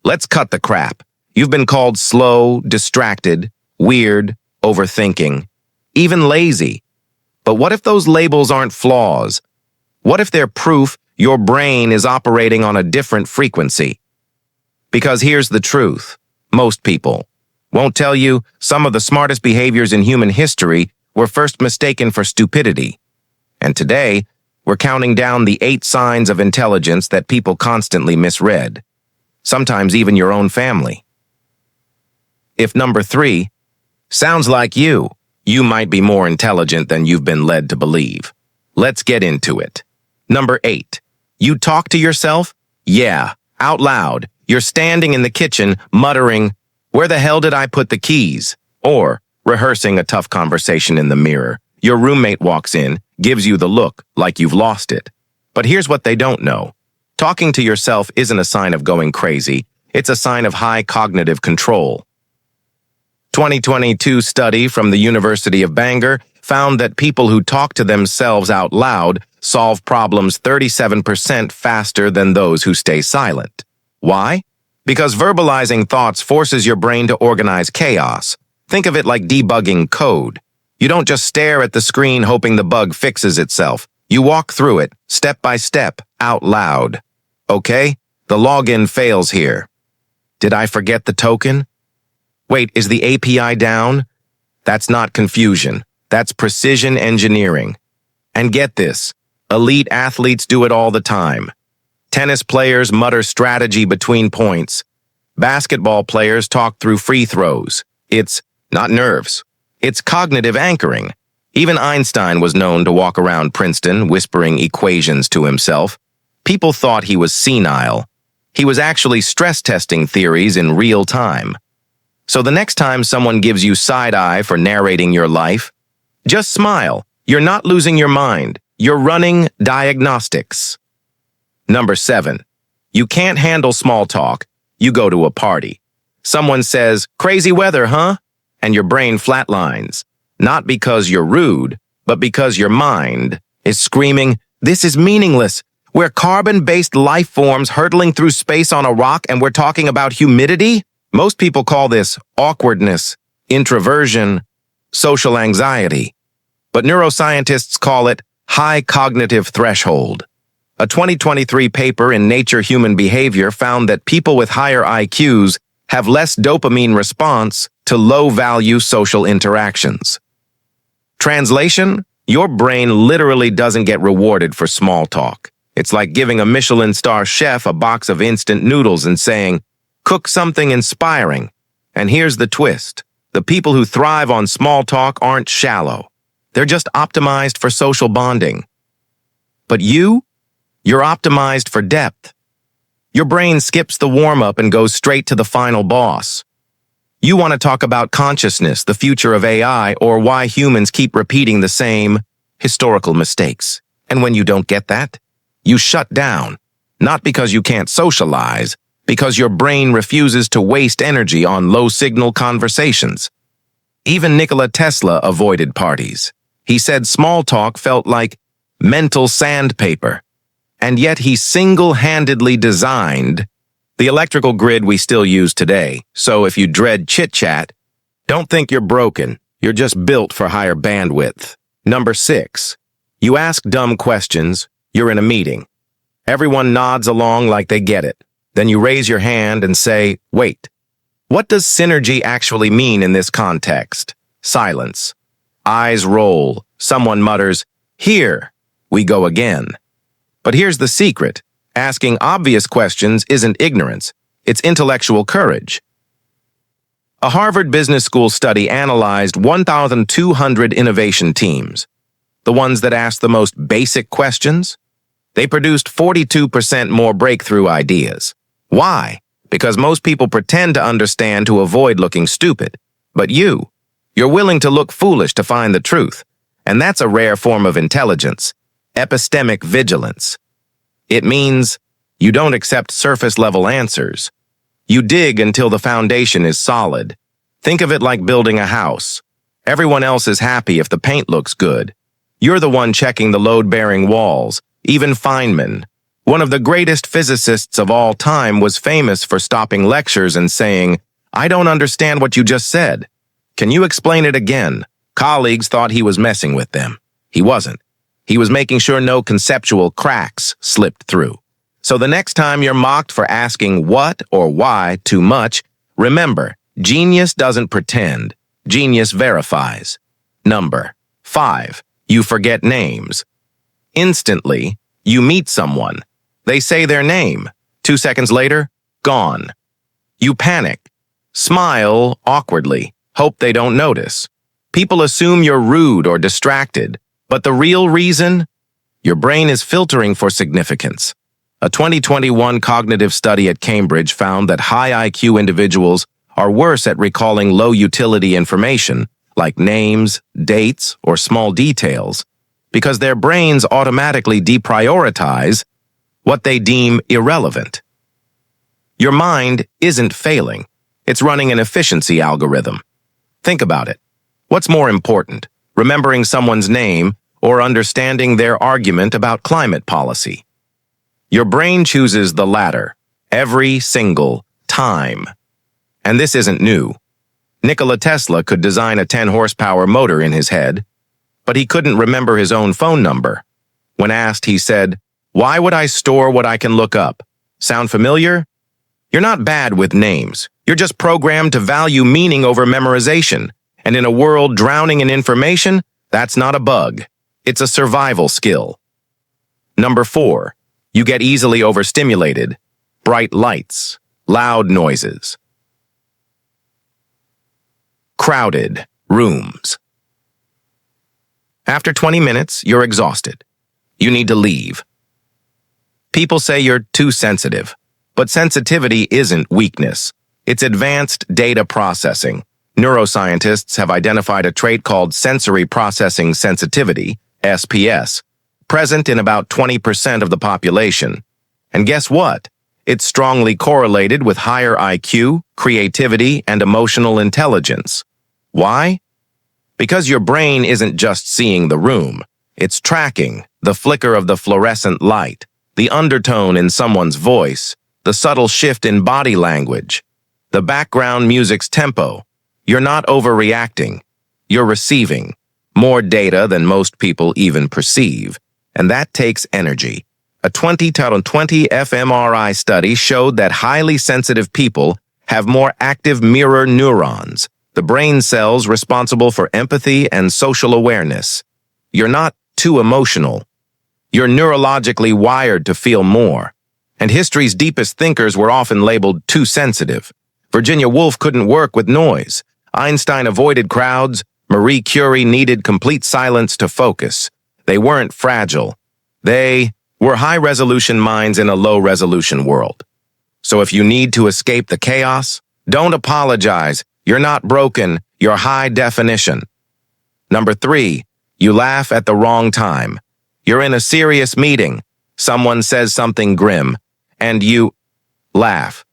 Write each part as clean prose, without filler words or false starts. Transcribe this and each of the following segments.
Let's cut the crap. You've been called slow, distracted, weird, overthinking, even lazy. But what if those labels aren't flaws? What if they're proof your brain is operating on a different frequency? Because here's the truth. Most people won't tell you some of the smartest behaviors in human history were first mistaken for stupidity. And today, we're counting down the 8 signs of intelligence that people constantly misread. Sometimes even your own family. If number 3 sounds like you might be more intelligent than you've been led to believe. Let's get into it. Number 8. You talk to yourself? Yeah, out loud. You're standing in the kitchen, muttering, "Where the hell did I put the keys?" Or rehearsing a tough conversation in the mirror. Your roommate walks in, gives you the look like you've lost it. But here's what they don't know. Talking to yourself isn't a sign of going crazy. It's a sign of high cognitive control. 2022 study from the University of Bangor found that people who talk to themselves out loud solve problems 37% faster than those who stay silent. Why? Because verbalizing thoughts forces your brain to organize chaos. Think of it like debugging code. You don't just stare at the screen hoping the bug fixes itself. You walk through it, step by step, out loud. Okay, the login fails here. Did I forget the token? Wait, is the API down? That's not confusion. That's precision engineering. And get this, elite athletes do it all the time. Tennis players mutter strategy between points. Basketball players talk through free throws. It's not nerves. It's cognitive anchoring. Even Einstein was known to walk around Princeton whispering equations to himself. People thought he was senile. He was actually stress testing theories in real time. So the next time someone gives you side-eye for narrating your life, just smile. You're not losing your mind. You're running diagnostics. Number 7. You can't handle small talk. You go to a party. Someone says, "Crazy weather, huh?" And your brain flatlines. Not because you're rude, but because your mind is screaming, "This is meaningless. We're carbon-based life forms hurtling through space on a rock and we're talking about humidity?" Most people call this awkwardness, introversion, social anxiety. But neuroscientists call it high cognitive threshold. A 2023 paper in Nature Human Behavior found that people with higher IQs have less dopamine response to low-value social interactions. Translation: your brain literally doesn't get rewarded for small talk. It's like giving a Michelin star chef a box of instant noodles and saying, "Cook something inspiring." And here's the twist. The people who thrive on small talk aren't shallow. They're just optimized for social bonding. But you're optimized for depth. Your brain skips the warm-up and goes straight to the final boss. You want to talk about consciousness, the future of AI, or why humans keep repeating the same historical mistakes. And when you don't get that, you shut down. Not because you can't socialize, because your brain refuses to waste energy on low-signal conversations. Even Nikola Tesla avoided parties. He said small talk felt like mental sandpaper. And yet he single-handedly designed the electrical grid we still use today. So if you dread chit-chat, don't think you're broken. You're just built for higher bandwidth. Number 6. You ask dumb questions. You're in a meeting. Everyone nods along like they get it. Then you raise your hand and say, "Wait, what does synergy actually mean in this context?" Silence. Eyes roll. Someone mutters, "Here we go again." But here's the secret. Asking obvious questions isn't ignorance. It's intellectual courage. A Harvard Business School study analyzed 1,200 innovation teams. The ones that asked the most basic questions, they produced 42% more breakthrough ideas. Why? Because most people pretend to understand to avoid looking stupid. But you're willing to look foolish to find the truth. And that's a rare form of intelligence. Epistemic vigilance. It means you don't accept surface-level answers. You dig until the foundation is solid. Think of it like building a house. Everyone else is happy if the paint looks good. You're the one checking the load-bearing walls. Even Feynman, One of the greatest physicists of all time was famous for stopping lectures and saying, "I don't understand what you just said. Can you explain it again?" Colleagues thought he was messing with them. He wasn't. He was making sure no conceptual cracks slipped through. So the next time you're mocked for asking what or why too much, remember, genius doesn't pretend. Genius verifies. Number 5. You forget names. Instantly, you meet someone. They say their name. 2 seconds later, gone. You panic. Smile awkwardly. Hope they don't notice. People assume you're rude or distracted, but the real reason? Your brain is filtering for significance. A 2021 cognitive study at Cambridge found that high IQ individuals are worse at recalling low-utility information, like names, dates, or small details, because their brains automatically deprioritize what they deem irrelevant. Your mind isn't failing. It's running an efficiency algorithm. Think about it. What's more important, remembering someone's name or understanding their argument about climate policy? Your brain chooses the latter every single time. And this isn't new. Nikola Tesla could design a 10-horsepower motor in his head, but he couldn't remember his own phone number. When asked, he said, "Why would I store what I can look up?" Sound familiar? You're not bad with names. You're just programmed to value meaning over memorization. And in a world drowning in information, that's not a bug. It's a survival skill. Number 4. You get easily overstimulated. Bright lights, loud noises, crowded rooms. After 20 minutes, you're exhausted. You need to leave. People say you're too sensitive, but sensitivity isn't weakness. It's advanced data processing. Neuroscientists have identified a trait called sensory processing sensitivity, SPS, present in about 20% of the population. And guess what? It's strongly correlated with higher IQ, creativity, and emotional intelligence. Why? Because your brain isn't just seeing the room. It's tracking the flicker of the fluorescent light, the undertone in someone's voice, the subtle shift in body language, the background music's tempo. You're not overreacting. You're receiving more data than most people even perceive, and that takes energy. A 2020 fMRI study showed that highly sensitive people have more active mirror neurons, the brain cells responsible for empathy and social awareness. You're not too emotional. You're neurologically wired to feel more. And history's deepest thinkers were often labeled too sensitive. Virginia Woolf couldn't work with noise. Einstein avoided crowds. Marie Curie needed complete silence to focus. They weren't fragile. They were high-resolution minds in a low-resolution world. So if you need to escape the chaos, don't apologize. You're not broken. You're high definition. Number 3, you laugh at the wrong time. You're in a serious meeting. Someone says something grim, and you laugh.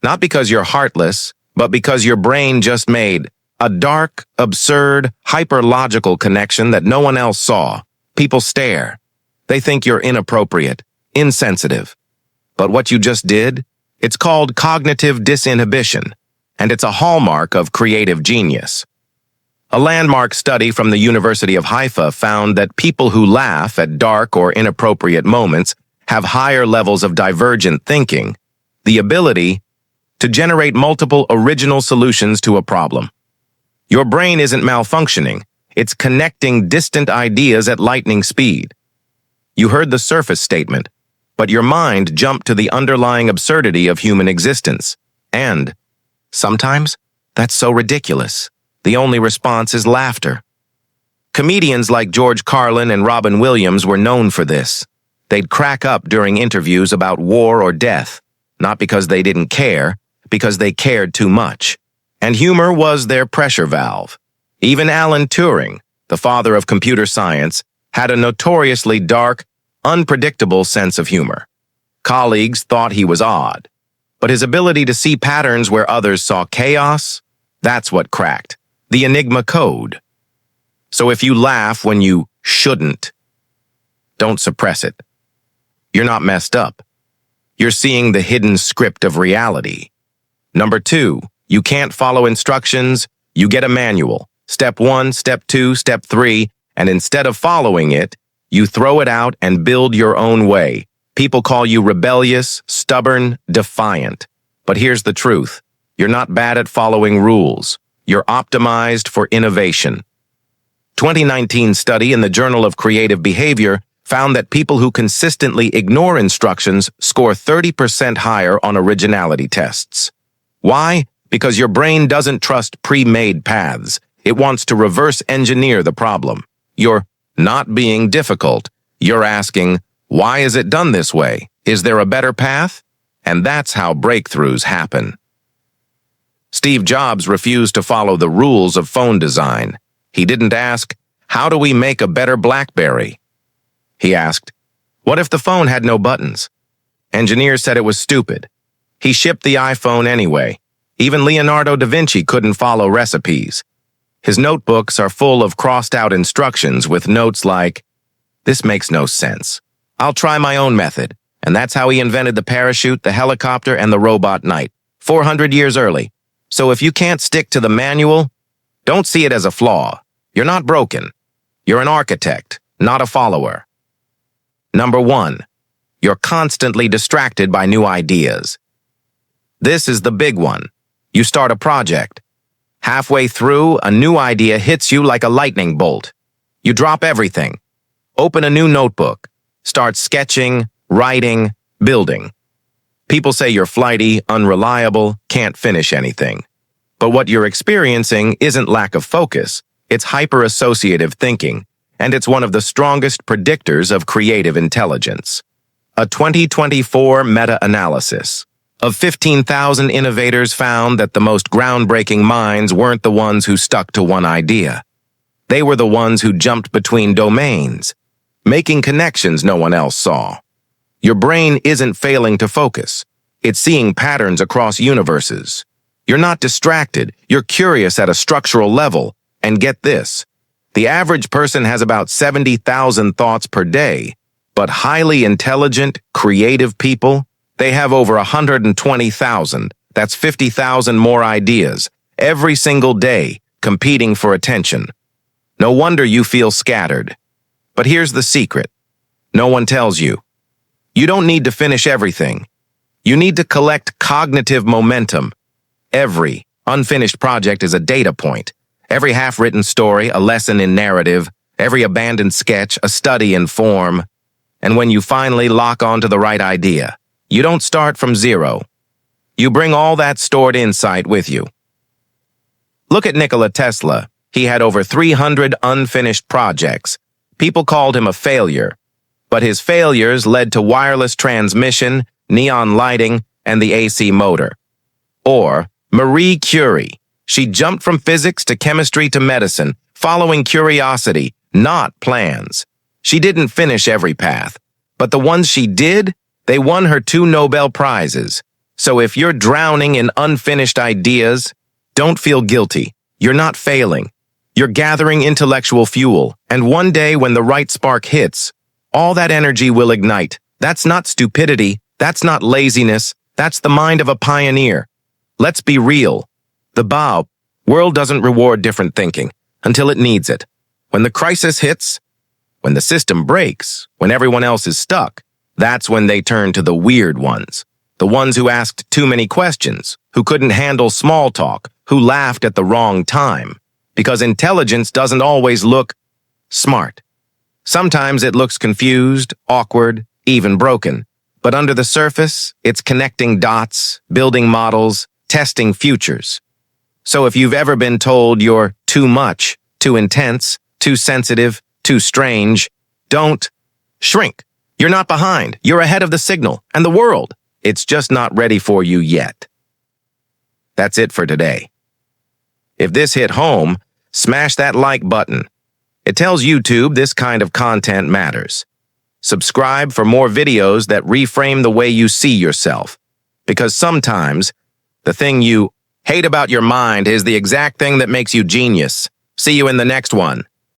Not because you're heartless, but because your brain just made a dark, absurd, hyper-logical connection that no one else saw. People stare. They think you're inappropriate, insensitive. But what you just did? It's called cognitive disinhibition, and it's a hallmark of creative genius. A landmark study from the University of Haifa found that people who laugh at dark or inappropriate moments have higher levels of divergent thinking, the ability to generate multiple original solutions to a problem. Your brain isn't malfunctioning. It's connecting distant ideas at lightning speed. You heard the surface statement, but your mind jumped to the underlying absurdity of human existence. And sometimes, that's so ridiculous. The only response is laughter. Comedians like George Carlin and Robin Williams were known for this. They'd crack up during interviews about war or death, not because they didn't care, because they cared too much. And humor was their pressure valve. Even Alan Turing, the father of computer science, had a notoriously dark, unpredictable sense of humor. Colleagues thought he was odd, but his ability to see patterns where others saw chaos, that's what cracked the Enigma code. So if you laugh when you shouldn't, don't suppress it. you're not messed up. You're seeing the hidden script of reality. Number 2, you can't follow instructions, you get a manual. Step 1, Step 2, Step 3, and instead of following it, you throw it out and build your own way. People call you rebellious, stubborn, defiant. But here's the truth. You're not bad at following rules. You're optimized for innovation. 2019 study in the Journal of Creative Behavior found that people who consistently ignore instructions score 30% higher on originality tests. Why? Because your brain doesn't trust pre-made paths. It wants to reverse engineer the problem. You're not being difficult. You're asking, why is it done this way? Is there a better path? And that's how breakthroughs happen. Steve Jobs refused to follow the rules of phone design. He didn't ask, how do we make a better BlackBerry? He asked, what if the phone had no buttons? Engineers said it was stupid. He shipped the iPhone anyway. Even Leonardo da Vinci couldn't follow recipes. His notebooks are full of crossed-out instructions with notes like, this makes no sense. I'll try my own method. And that's how he invented the parachute, the helicopter, and the robot knight, 400 years early. So if you can't stick to the manual, don't see it as a flaw. You're not broken. You're an architect, not a follower. Number 1, you're constantly distracted by new ideas. This is the big one. You start a project. Halfway through, a new idea hits you like a lightning bolt. You drop everything. Open a new notebook. Start sketching, writing, building. People say you're flighty, unreliable, can't finish anything. But what you're experiencing isn't lack of focus, it's hyper-associative thinking, and it's one of the strongest predictors of creative intelligence. A 2024 meta-analysis of 15,000 innovators found that the most groundbreaking minds weren't the ones who stuck to one idea. They were the ones who jumped between domains, making connections no one else saw. Your brain isn't failing to focus. It's seeing patterns across universes. You're not distracted. You're curious at a structural level. And get this, the average person has about 70,000 thoughts per day, but highly intelligent, creative people, they have over 120,000. That's 50,000 more ideas every single day, competing for attention. No wonder you feel scattered. But here's the secret. No one tells you. You don't need to finish everything. You need to collect cognitive momentum. Every unfinished project is a data point. Every half-written story, a lesson in narrative. Every abandoned sketch, a study in form. And when you finally lock onto the right idea, you don't start from zero. You bring all that stored insight with you. Look at Nikola Tesla. He had over 300 unfinished projects. People called him a failure. But his failures led to wireless transmission, neon lighting, and the AC motor. Or Marie Curie. She jumped from physics to chemistry to medicine, following curiosity, not plans. She didn't finish every path. But the ones she did, they won her 2 Nobel Prizes. So if you're drowning in unfinished ideas, don't feel guilty. You're not failing. You're gathering intellectual fuel, and one day when the right spark hits, all that energy will ignite. That's not stupidity. That's not laziness. That's the mind of a pioneer. Let's be real. The world doesn't reward different thinking until it needs it. When the crisis hits, when the system breaks, when everyone else is stuck, that's when they turn to the weird ones. The ones who asked too many questions, who couldn't handle small talk, who laughed at the wrong time. Because intelligence doesn't always look smart. Sometimes it looks confused, awkward, even broken. But under the surface, it's connecting dots, building models, testing futures. So if you've ever been told you're too much, too intense, too sensitive, too strange, don't shrink. You're not behind. You're ahead of the signal and the world. It's just not ready for you yet. That's it for today. If this hit home, smash that like button. It tells YouTube this kind of content matters. Subscribe for more videos that reframe the way you see yourself. Because sometimes, the thing you hate about your mind is the exact thing that makes you genius. See you in the next one.